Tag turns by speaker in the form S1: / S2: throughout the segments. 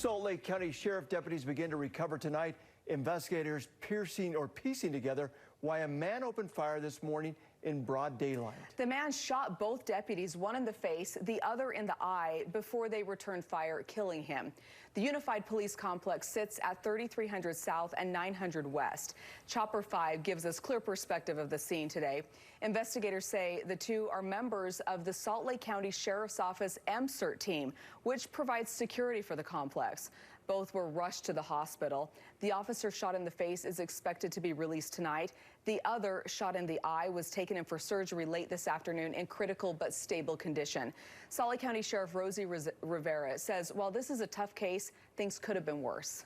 S1: Salt Lake County Sheriff deputies begin to recover tonight. Investigators piecing together why a man opened fire this morning in broad daylight.
S2: The man shot both deputies, one in the face, the other in the eye, before they returned fire, killing him. The Unified Police Complex sits at 3300 South and 900 West. Chopper 5 gives us clear perspective of the scene today. Investigators say the two are members of the Salt Lake County Sheriff's Office MCERT team, which provides security for the complex. Both were rushed to the hospital. The officer shot in the face is expected to be released tonight. The other, shot in the eye, was taken in for surgery late this afternoon in critical but stable condition. Salt Lake County Sheriff Rosie Rivera says while this is a tough case, things could have been worse.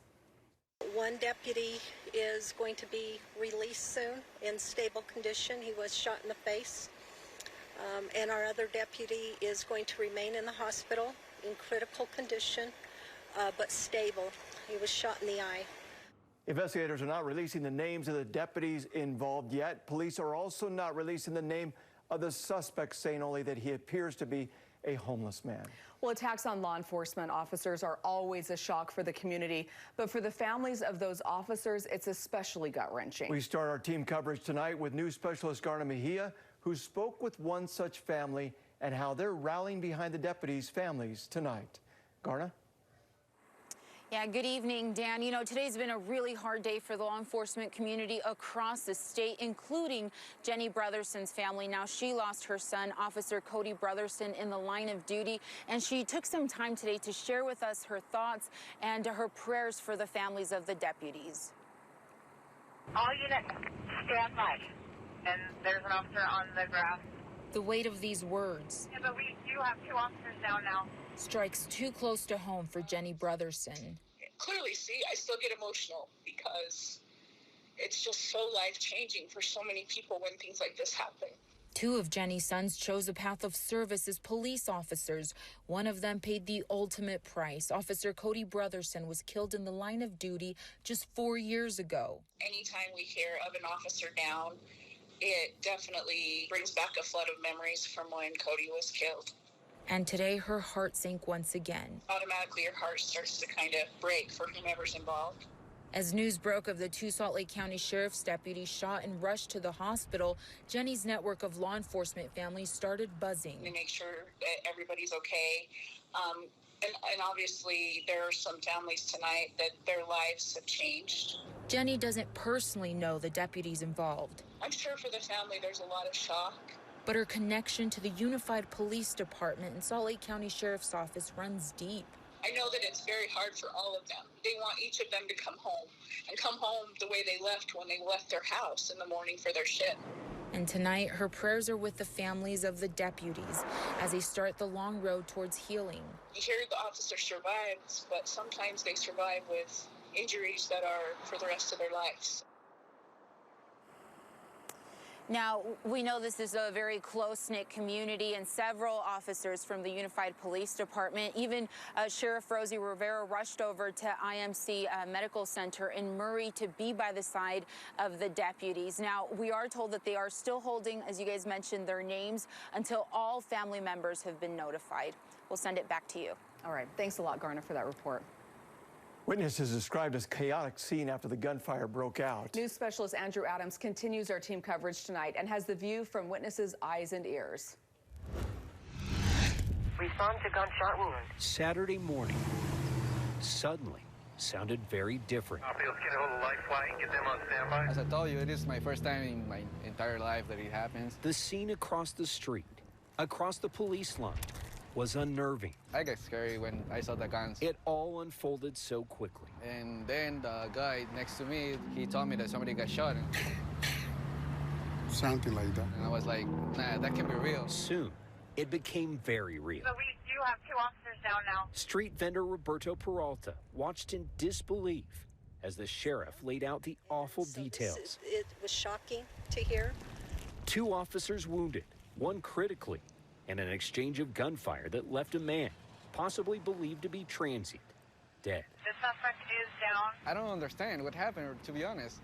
S3: One deputy is going to be released soon in stable condition. He was shot in the face. And our other deputy is going to remain in the hospital in critical condition, but stable. He was shot in the eye.
S1: Investigators are not releasing the names of the deputies involved yet. Police are also not releasing the name of the suspect, saying only that he appears to be a homeless man.
S2: Well, attacks on law enforcement officers are always a shock for the community, but for the families of those officers, it's especially gut-wrenching. We start our team coverage tonight with news specialist Garna Mejia, who spoke with one such family and how they're rallying behind the deputies' families tonight. Garna?
S4: Yeah, good evening, Dan. You know, today's been a really hard day for the law enforcement community across the state, including Jenny Brotherson's family. Now, she lost her son, Officer Cody Brotherson, in the line of duty, and she took some time today to share with us her thoughts and her prayers for the families of the deputies.
S5: All units, stand by. And there's an officer on the grass.
S4: The weight of these words.
S5: Yeah, but we do have two officers down now.
S4: Strikes too close to home for Jenny Brotherson.
S6: Clearly, see, I still get emotional because it's just so life-changing for so many people when things like this happen.
S4: Two of Jenny's sons chose a path of service as police officers. One of them paid the ultimate price. Officer Cody Brotherson was killed in the line of duty just 4 years ago.
S6: Anytime we hear of an officer down, it definitely brings back a flood of memories from when Cody was killed.
S4: And today, her heart sank once again.
S6: Automatically, your heart starts to kind of break for whomever's involved.
S4: As news broke of the two Salt Lake County Sheriff's deputies shot and rushed to the hospital, Jenny's network of law enforcement families started buzzing.
S6: To make sure that everybody's okay. And obviously, there are some families tonight that their lives have changed.
S4: Jenny doesn't personally know the deputies involved.
S6: I'm sure for the family, there's a lot of shock.
S4: But her connection to the Unified Police Department and Salt Lake County Sheriff's Office runs deep.
S6: I know that it's very hard for all of them. They want each of them to come home and come home the way they left when they left their house in the morning for their shift.
S4: And tonight, her prayers are with the families of the deputies as they start the long road towards healing.
S6: You hear the officer survives, but sometimes they survive with injuries that are for the rest of their lives.
S4: Now, we know this is a very close-knit community, and several officers from the Unified Police Department, even Sheriff Rosie Rivera, rushed over to IMC Medical Center in Murray to be by the side of the deputies. Now, we are told that they are still holding, as you guys mentioned, their names until all family members have been notified. We'll send it back to you.
S2: All right. Thanks a lot, Garna, for that report.
S1: Witnesses described as chaotic scene after the gunfire broke out.
S2: News specialist Andrew Adams continues our team coverage tonight and has the view from witnesses' eyes and ears.
S5: Respond to gunshot wound.
S7: Saturday morning, suddenly sounded very different.
S8: Let's get a hold of life flight and get them on standby.
S9: As I told you, it is my first time in my entire life that it happens.
S7: The scene across the street, across the police line, was unnerving.
S9: I got scary when I saw the guns.
S7: It all unfolded so quickly.
S9: And then the guy next to me, he told me that somebody got shot.
S10: Something like that.
S9: And I was like, nah, that can be real.
S7: Soon, it became very real.
S5: So we do have two officers down now.
S7: Street vendor Roberto Peralta watched in disbelief as the sheriff laid out the awful details.
S3: It was shocking to hear.
S7: 2 officers wounded, 1 critically, and an exchange of gunfire that left a man, possibly believed to be transient, dead.
S5: The suspect is down.
S9: I don't understand what happened, to be honest.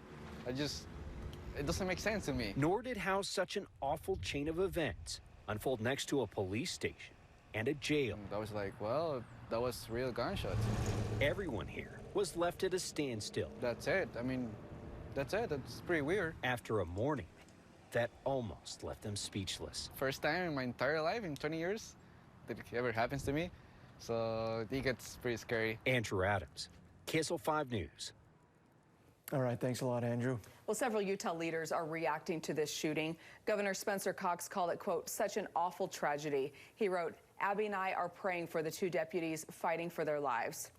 S9: It doesn't make sense to me.
S7: Nor did how such an awful chain of events unfold next to a police station and a jail.
S9: I was like, well, that was real gunshots.
S7: Everyone here was left at a standstill
S9: That's it. I mean, that's it. That's pretty weird.
S7: after a morning that almost left them speechless.
S9: First time in my entire life, in 20 years, that it ever happens to me. So it gets pretty scary.
S7: Andrew Adams, KSL 5 News.
S1: All right, thanks a lot, Andrew.
S2: Well, several Utah leaders are reacting to this shooting. Governor Spencer Cox called it, quote, such an awful tragedy. He wrote, Abby and I are praying for the 2 deputies fighting for their lives.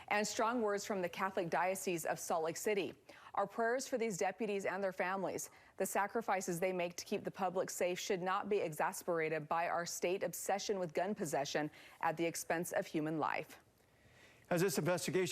S2: And strong words from the Catholic Diocese of Salt Lake City. Our prayers for these deputies and their families. The sacrifices they make to keep the public safe should not be exasperated by our state obsession with gun possession at the expense of human life.
S1: As this investigation